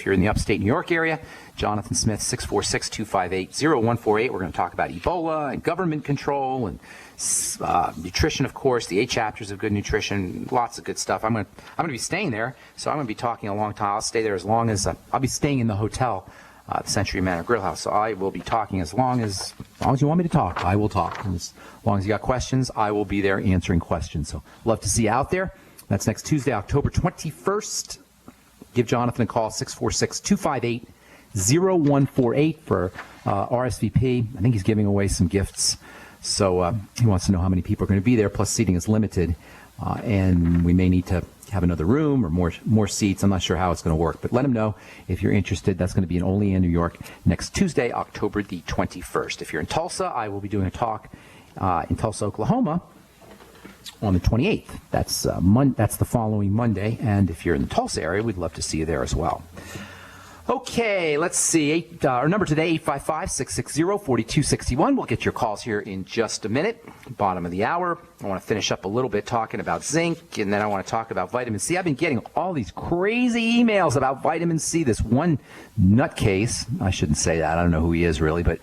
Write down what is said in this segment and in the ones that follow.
If you're in the upstate New York area, Jonathan Smith, 646-258-0148. We're going to talk about Ebola and government control and nutrition, of course, the 8 chapters of good nutrition, lots of good stuff. I'm going to be staying there, so I'm going to be talking a long time. I'll stay there as long as I'll be staying in the hotel, the Century Manor Grill House. So I will be talking as long as you want me to talk. I will talk. And as long as you got questions, I will be there answering questions. So love to see you out there. That's next Tuesday, October 21st. Give Jonathan a call, 646-258-0148 for RSVP. I think he's giving away some gifts. So he wants to know how many people are going to be there, plus seating is limited. And we may need to have another room or more seats. I'm not sure how it's going to work. But let him know if you're interested. That's going to be in Olean, New York, next Tuesday, October the 21st. If you're in Tulsa, I will be doing a talk in Tulsa, Oklahoma, on the 28th. That's the following Monday. And if you're in the Tulsa area, we'd love to see you there as well. Okay, let's see. Our number today, 855-660-4261. We'll get your calls here in just a minute. Bottom of the hour. I want to finish up a little bit talking about zinc, and then I want to talk about vitamin C. I've been getting all these crazy emails about vitamin C. This one nutcase, I shouldn't say that. I don't know who he is really, but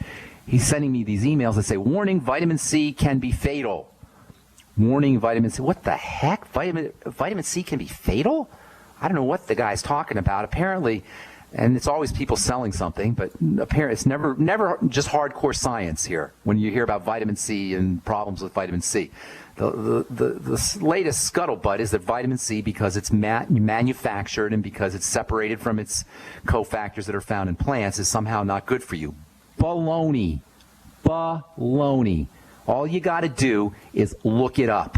he's sending me these emails that say, warning, vitamin C can be fatal. Warning, vitamin C. What the heck? Vitamin C can be fatal? I don't know what the guy's talking about. Apparently, and it's always people selling something, but apparently it's never just hardcore science here when you hear about vitamin C and problems with vitamin C. The latest scuttlebutt is that vitamin C, because it's manufactured and because it's separated from its cofactors that are found in plants, is somehow not good for you. Baloney. Baloney. All you got to do is look it up.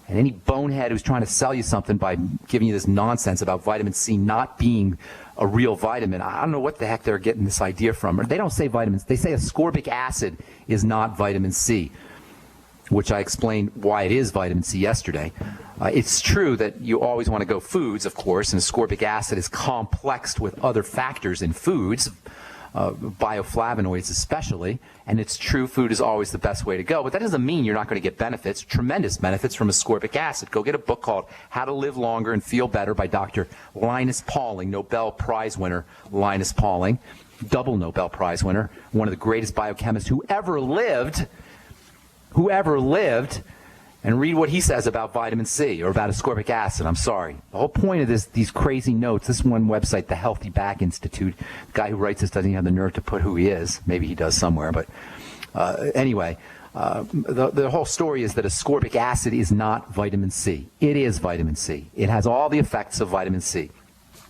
And any bonehead who's trying to sell you something by giving you this nonsense about vitamin C not being a real vitamin, I don't know what the heck they're getting this idea from. They don't say vitamins. They say ascorbic acid is not vitamin C, which I explained why it is vitamin C yesterday. It's true that you always want to go foods, of course, and ascorbic acid is complexed with other factors in foods, bioflavonoids especially, and it's true food is always the best way to go, but that doesn't mean you're not going to get benefits, tremendous benefits from ascorbic acid. Go get a book called How to Live Longer and Feel Better by Dr. Linus Pauling, Nobel Prize winner Linus Pauling, double Nobel Prize winner, one of the greatest biochemists who ever lived, and read what he says about vitamin C or about ascorbic acid. I'm sorry. The whole point of these crazy notes, this one website, the Healthy Back Institute, the guy who writes this doesn't even have the nerve to put who he is. Maybe he does somewhere. But anyway, the whole story is that ascorbic acid is not vitamin C. It is vitamin C. It has all the effects of vitamin C,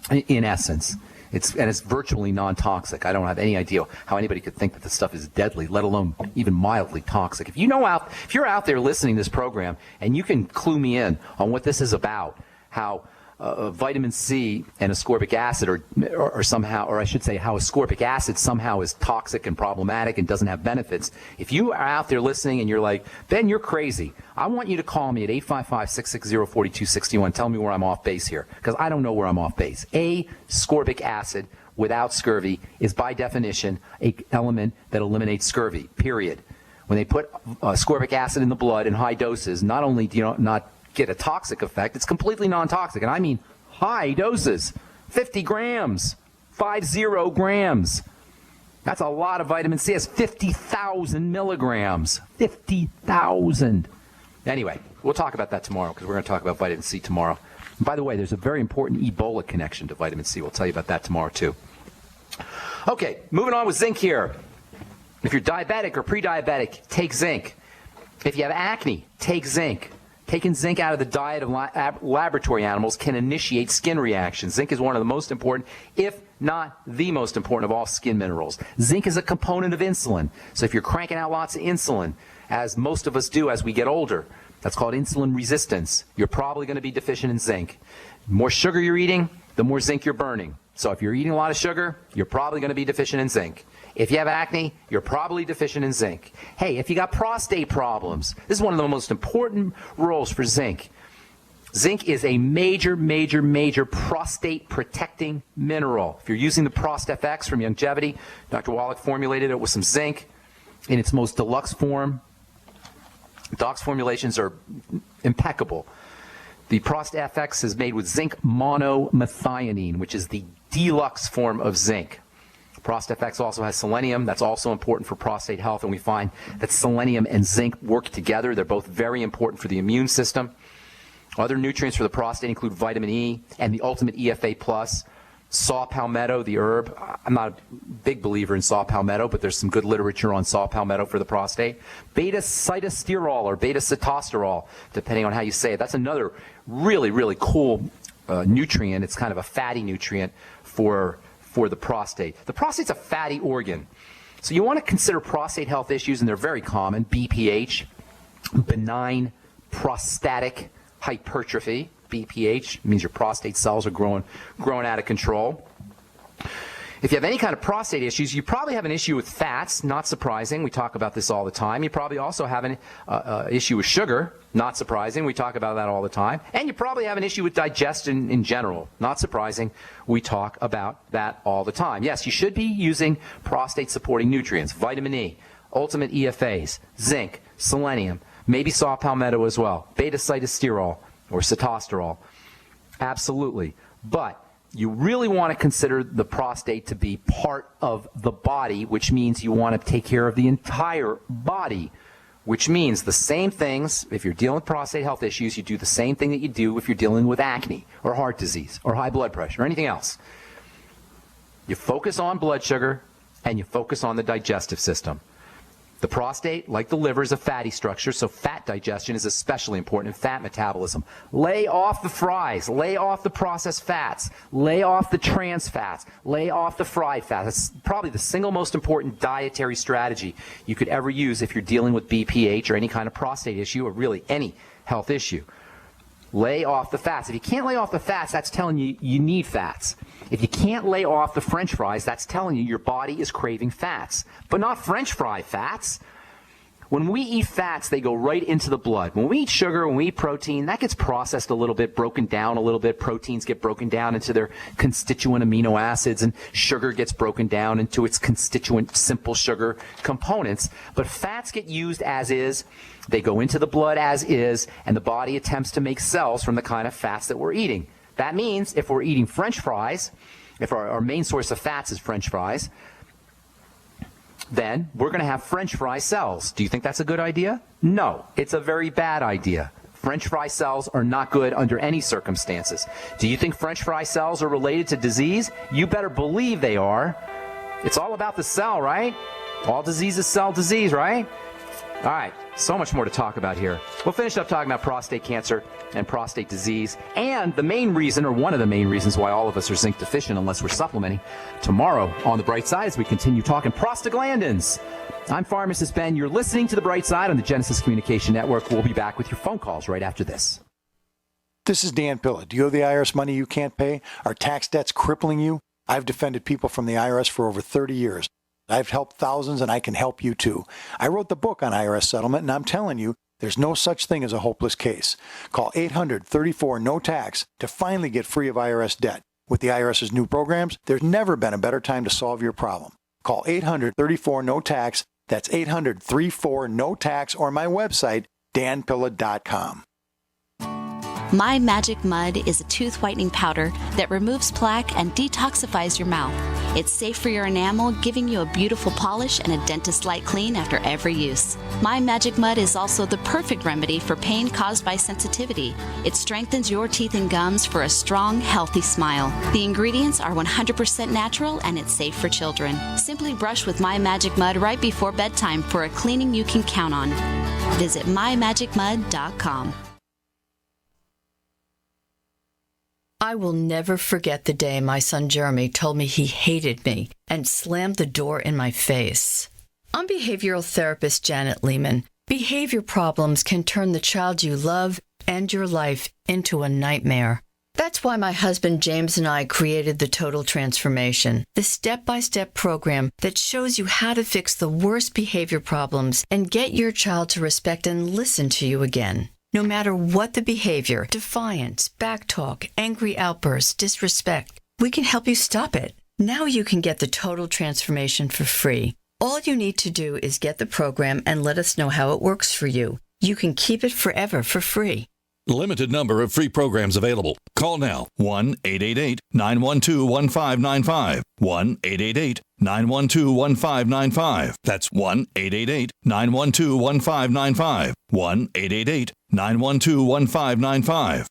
in essence. It's virtually non-toxic. I don't have any idea how anybody could think that this stuff is deadly, let alone even mildly toxic. If you're out there listening to this program and you can clue me in on what this is about, how vitamin C and ascorbic acid or somehow, or I should say how ascorbic acid somehow is toxic and problematic and doesn't have benefits. If you are out there listening and you're like, Ben, you're crazy, I want you to call me at 855-660-4261. Tell me where I'm off base here, because I don't know where I'm off base. Ascorbic acid without scurvy is by definition an element that eliminates scurvy, period. When they put ascorbic acid in the blood in high doses, not only do you not get a toxic effect, it's completely non-toxic, and I mean high doses, 50 grams, 50 grams. That's a lot of vitamin C. It's 50,000 milligrams, 50,000. Anyway, we'll talk about that tomorrow, because we're going to talk about vitamin C tomorrow. And by the way, there's a very important Ebola connection to vitamin C. We'll tell you about that tomorrow too. Okay, moving on with zinc here. If you're diabetic or pre-diabetic, take zinc. If you have acne, take zinc. Taking zinc out of the diet of laboratory animals can initiate skin reactions. Zinc is one of the most important, if not the most important of all skin minerals. Zinc is a component of insulin. So if you're cranking out lots of insulin, as most of us do as we get older, that's called insulin resistance, you're probably going to be deficient in zinc. The more sugar you're eating, the more zinc you're burning. So if you're eating a lot of sugar, you're probably going to be deficient in zinc. If you have acne, you're probably deficient in zinc. Hey, if you got prostate problems, this is one of the most important roles for zinc. Zinc is a major prostate protecting mineral. If you're using the ProstFX from Longevity, Dr. Wallach formulated it with some zinc in its most deluxe form. Doc's formulations are impeccable. The ProstFX is made with zinc monomethionine, which is the deluxe form of zinc. ProstFX also has selenium. That's also important for prostate health, and we find that selenium and zinc work together. They're both very important for the immune system. Other nutrients for the prostate include vitamin E and the ultimate EFA+. Saw palmetto, the herb. I'm not a big believer in saw palmetto, but there's some good literature on saw palmetto for the prostate. Beta-sitosterol or beta-sitosterol, depending on how you say it. That's another really, really cool nutrient. It's kind of a fatty nutrient for the prostate. The prostate's a fatty organ. So you want to consider prostate health issues, and they're very common. BPH, benign prostatic hypertrophy. BPH means your prostate cells are growing out of control. If you have any kind of prostate issues, you probably have an issue with fats, not surprising. We talk about this all the time. You probably also have an issue with sugar, not surprising. We talk about that all the time. And you probably have an issue with digestion in general, not surprising. We talk about that all the time. Yes, you should be using prostate-supporting nutrients, vitamin E, ultimate EFAs, zinc, selenium, maybe saw palmetto as well, beta-sitosterol or sitosterol. Absolutely. But you really want to consider the prostate to be part of the body, which means you want to take care of the entire body, which means the same things. If you're dealing with prostate health issues, you do the same thing that you do if you're dealing with acne or heart disease or high blood pressure or anything else. You focus on blood sugar and you focus on the digestive system. The prostate, like the liver, is a fatty structure, so fat digestion is especially important in fat metabolism. Lay off the fries. Lay off the processed fats. Lay off the trans fats. Lay off the fried fats. That's probably the single most important dietary strategy you could ever use if you're dealing with BPH or any kind of prostate issue or really any health issue. Lay off the fats. If you can't lay off the fats, that's telling you you need fats. If you can't lay off the French fries, that's telling you your body is craving fats, but not French fry fats. When we eat fats, they go right into the blood. When we eat sugar, when we eat protein, that gets processed a little bit, broken down a little bit. Proteins get broken down into their constituent amino acids, and sugar gets broken down into its constituent simple sugar components. But fats get used as is. They go into the blood as is, and the body attempts to make cells from the kind of fats that we're eating. That means if we're eating French fries, if our main source of fats is French fries, then we're going to have French fry cells. Do you think that's a good idea? No, it's a very bad idea. French fry cells are not good under any circumstances. Do you think French fry cells are related to disease? You better believe they are. It's all about the cell, right? All disease is cell disease, right? All right, so much more to talk about here. We'll finish up talking about prostate cancer and prostate disease and the main reason, or one of the main reasons, why all of us are zinc deficient unless we're supplementing tomorrow on The Bright Side as we continue talking prostaglandins. I'm Pharmacist Ben. You're listening to The Bright Side on the Genesis Communication Network. We'll be back with your phone calls right after this. This is Dan Pilla. Do you owe the IRS money you can't pay? Are tax debts crippling you? I've defended people from the IRS for over 30 years. I've helped thousands, and I can help you too. I wrote the book on IRS settlement, and I'm telling you, there's no such thing as a hopeless case. Call 800-34-NO-TAX to finally get free of IRS debt. With the IRS's new programs, there's never been a better time to solve your problem. Call 800-34-NO-TAX. That's 800-34-NO-TAX, or my website, danpilla.com. My Magic Mud is a tooth whitening powder that removes plaque and detoxifies your mouth. It's safe for your enamel, giving you a beautiful polish and a dentist-like clean after every use. My Magic Mud is also the perfect remedy for pain caused by sensitivity. It strengthens your teeth and gums for a strong, healthy smile. The ingredients are 100% natural and it's safe for children. Simply brush with My Magic Mud right before bedtime for a cleaning you can count on. Visit mymagicmud.com. I will never forget the day my son Jeremy told me he hated me and slammed the door in my face. I'm behavioral therapist Janet Lehman. Behavior problems can turn the child you love and your life into a nightmare. That's why my husband James and I created the Total Transformation, the step-by-step program that shows you how to fix the worst behavior problems and get your child to respect and listen to you again. No matter what the behavior, defiance, backtalk, angry outbursts, disrespect, we can help you stop it. Now you can get the Total Transformation for free. All you need to do is get the program and let us know how it works for you. You can keep it forever for free. Limited number of free programs available. Call now, 1-888-912-1595. 1-888-912-1595. That's 1-888-912-1595. 1-888-912-1595.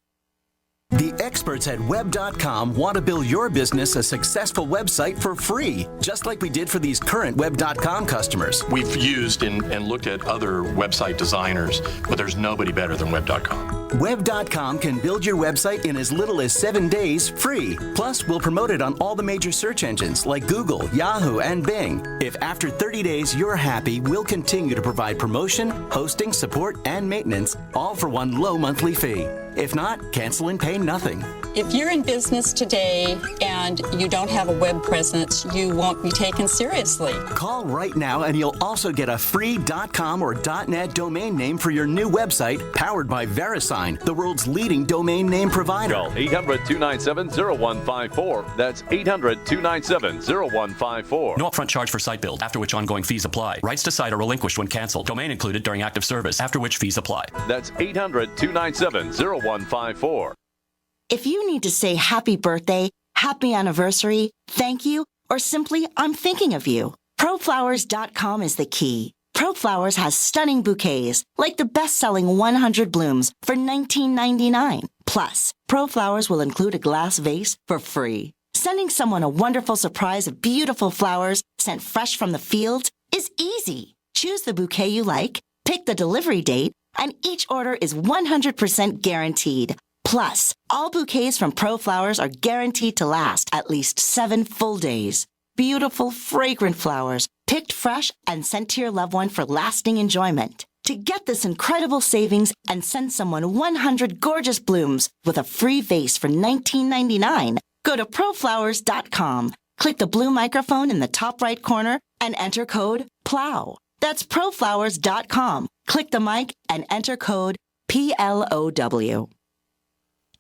The experts at Web.com want to build your business a successful website for free, just like we did for these current Web.com customers. We've used and looked at other website designers, but there's nobody better than Web.com. Web.com can build your website in as little as 7 days free. Plus, we'll promote it on all the major search engines like Google, Yahoo, and Bing. If after 30 days you're happy, we'll continue to provide promotion, hosting, support, and maintenance, all for one low monthly fee. If not, cancel and pay nothing. If you're in business today and you don't have a web presence, you won't be taken seriously. Call right now and you'll also get a free .com or .net domain name for your new website powered by VeriSign, the world's leading domain name provider. Call 800-297-0154. That's 800-297-0154. No upfront charge for site build, after which ongoing fees apply. Rights to site are relinquished when canceled. Domain included during active service, after which fees apply. That's 800-297-0154. If you need to say happy birthday, happy anniversary, thank you, or simply I'm thinking of you, ProFlowers.com is the key. ProFlowers has stunning bouquets, like the best-selling 100 blooms for $19.99. Plus, ProFlowers will include a glass vase for free. Sending someone a wonderful surprise of beautiful flowers sent fresh from the fields is easy. Choose the bouquet you like, pick the delivery date, and each order is 100% guaranteed. Plus, all bouquets from ProFlowers are guaranteed to last at least 7 full days. Beautiful, fragrant flowers, picked fresh and sent to your loved one for lasting enjoyment. To get this incredible savings and send someone 100 gorgeous blooms with a free vase for $19.99, go to proflowers.com, click the blue microphone in the top right corner, and enter code PLOW. That's proflowers.com. Click the mic and enter code PLOW.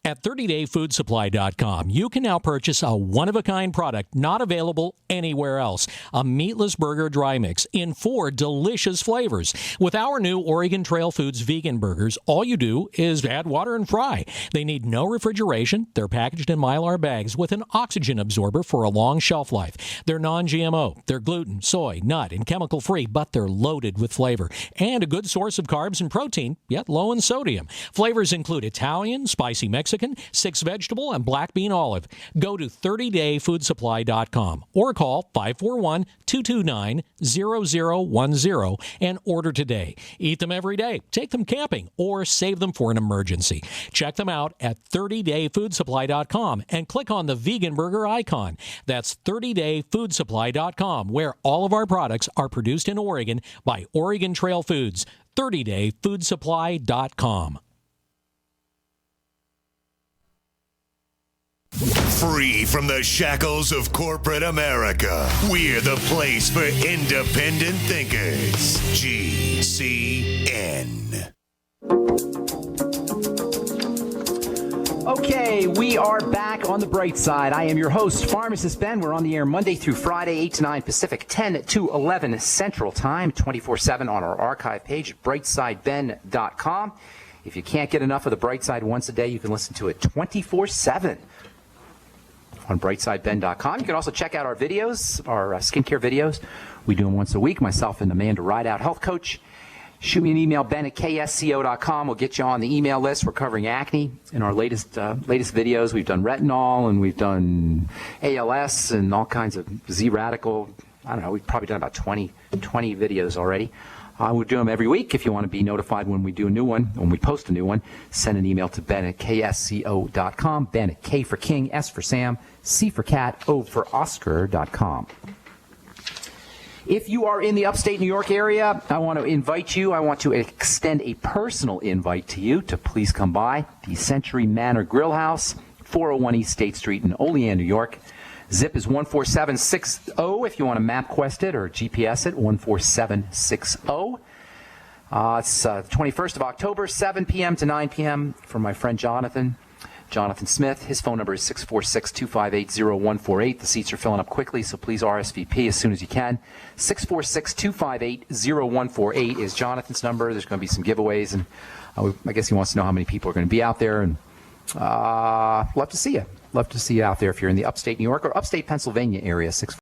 At 30dayfoodsupply.com, you can now purchase a one-of-a-kind product not available anywhere else. A meatless burger dry mix in 4 delicious flavors. With our new Oregon Trail Foods vegan burgers, all you do is add water and fry. They need no refrigeration. They're packaged in Mylar bags with an oxygen absorber for a long shelf life. They're non-GMO. They're gluten, soy, nut, and chemical-free, but they're loaded with flavor. And a good source of carbs and protein, yet low in sodium. Flavors include Italian, spicy Mexican, 6 vegetable, and black bean olive. Go to 30dayfoodsupply.com or call 541-229-0010 and order today. Eat them every day, take them camping, or save them for an emergency. Check them out at 30dayfoodsupply.com and click on the vegan burger icon. That's 30dayfoodsupply.com, where all of our products are produced in Oregon by Oregon Trail Foods. 30dayfoodsupply.com. Free from the shackles of corporate America, we're the place for independent thinkers. GCN. Okay, we are back on the bright side. I am your host, Pharmacist Ben. We're on the air Monday through Friday, 8 to 9 Pacific, 10 to 11 Central Time, 24/7 on our archive page at brightsideben.com. If you can't get enough of the Bright Side once a day, you can listen to it 24/7 on brightsideben.com. You can also check out our videos, our skincare videos. We do them once a week, myself and Amanda Rideout, health coach. Shoot me an email, ben@ksco.com. We'll get you on the email list. We're covering acne in our latest videos. We've done retinol, and we've done ALS and all kinds of Z-radical. I don't know, we've probably done about 20 videos already. We do them every week. If you want to be notified when we do a new one, when we post a new one, send an email to ben@ksco.com. Ben at K for King, S for Sam, C for Cat, O for Oscar.com. If you are in the upstate New York area, I want to extend a personal invite to you to please come by the Century Manor Grill House, 401 East State Street in Olean, New York. Zip is 14760 if you want to MapQuest it or GPS it, 14760. It's the 21st of October, 7 p.m. to 9 p.m. for my friend Jonathan Smith. His phone number is 646-258-0148. The seats are filling up quickly, so please RSVP as soon as you can. 646-258-0148 is Jonathan's number. There's going to be some giveaways, and I guess he wants to know how many people are going to be out there, and Love to see you. Love to see you out there if you're in the upstate New York or upstate Pennsylvania area.